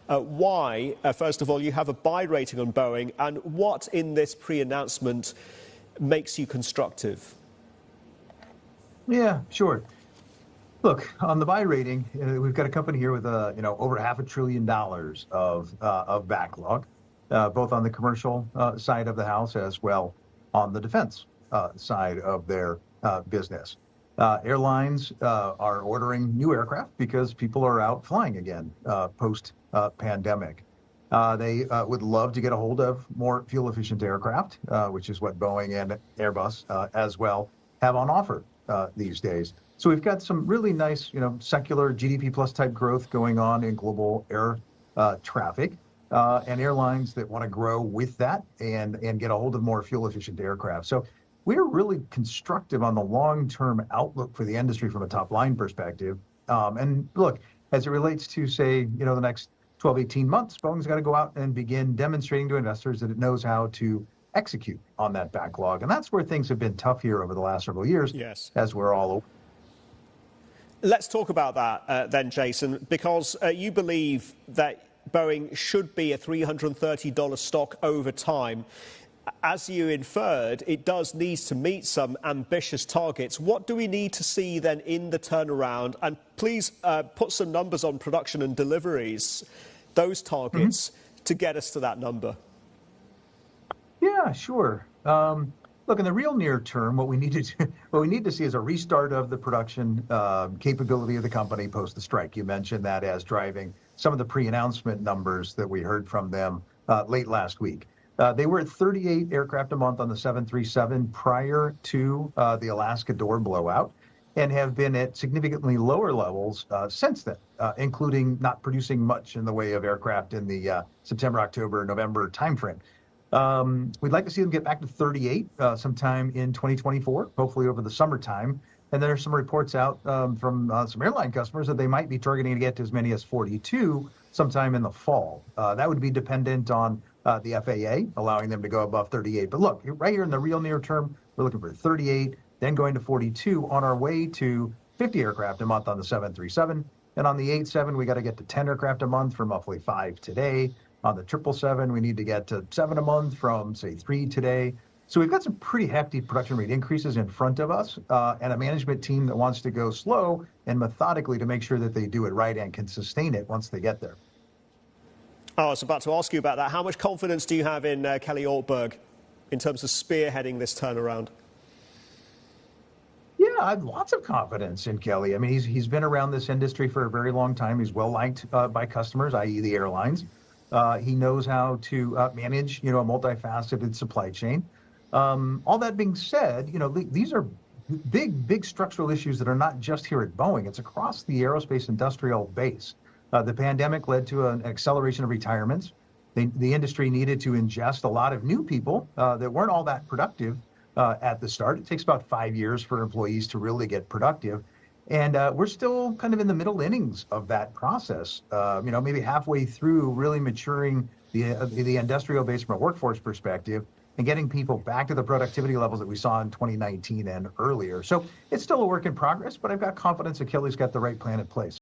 why, first of all, you have a buy rating on Boeing, and what in this pre-announcement makes you constructive? Yeah, sure. Look, on the buy rating, we've got a company here with over $500 billion of backlog, both on the commercial side of the house as well on the defense side of their business. Airlines are ordering new aircraft because people are out flying again post pandemic. They would love to get a hold of more fuel efficient aircraft, which is what Boeing and Airbus as well have on offer these days. So we've got some really nice, secular GDP plus type growth going on in global air traffic, and airlines that want to grow with that and get a hold of more fuel efficient aircraft. So we're really constructive on the long-term outlook for the industry from a top line perspective. And look, as it relates to, say, the next 12, 18 months, Boeing's got to go out and begin demonstrating to investors that it knows how to execute on that backlog. And that's where things have been tough here over the last several years, yes, as we're all aware. Let's talk about that then, Jason, because you believe that Boeing should be a $330 stock over time. As you inferred, it does need to meet some ambitious targets. What do we need to see then in the turnaround? And please put some numbers on production and deliveries, those targets, to get us to that number. Yeah, sure. Look, in the real near term, what we need to see is a restart of the production capability of the company post the strike. You mentioned that as driving some of the pre-announcement numbers that we heard from them late last week. They were at 38 aircraft a month on the 737 prior to the Alaska door blowout, and have been at significantly lower levels since then, including not producing much in the way of aircraft in the September, October, November timeframe. We'd like to see them get back to 38 sometime in 2024, hopefully over the summertime. And there are some reports out from some airline customers that they might be targeting to get to as many as 42 sometime in the fall. That would be dependent on the FAA allowing them to go above 38. But look, right here in the real near term, we're looking for 38, then going to 42 on our way to 50 aircraft a month on the 737. And on the 787, we got to get to 10 aircraft a month from roughly 5 today. On the 777, we need to get to 7 a month from, say, 3 today. So we've got some pretty hefty production rate increases in front of us, and a management team that wants to go slow and methodically to make sure that they do it right and can sustain it once they get there. I was about to ask you about that. How much confidence do you have in Kelly Ortberg in terms of spearheading this turnaround? Yeah, I have lots of confidence in Kelly. I mean, he's been around this industry for a very long time. He's well liked by customers, i.e. the airlines. He knows how to manage, a multifaceted supply chain. All that being said, these are big structural issues that are not just here at Boeing. It's across the aerospace industrial base. The pandemic led to an acceleration of retirements. The industry needed to ingest a lot of new people that weren't all that productive at the start. It takes about 5 years for employees to really get productive. And we're still kind of in the middle innings of that process, maybe halfway through really maturing the industrial base from a workforce perspective and getting people back to the productivity levels that we saw in 2019 and earlier. So it's still a work in progress, but I've got confidence that Kelly's got the right plan in place.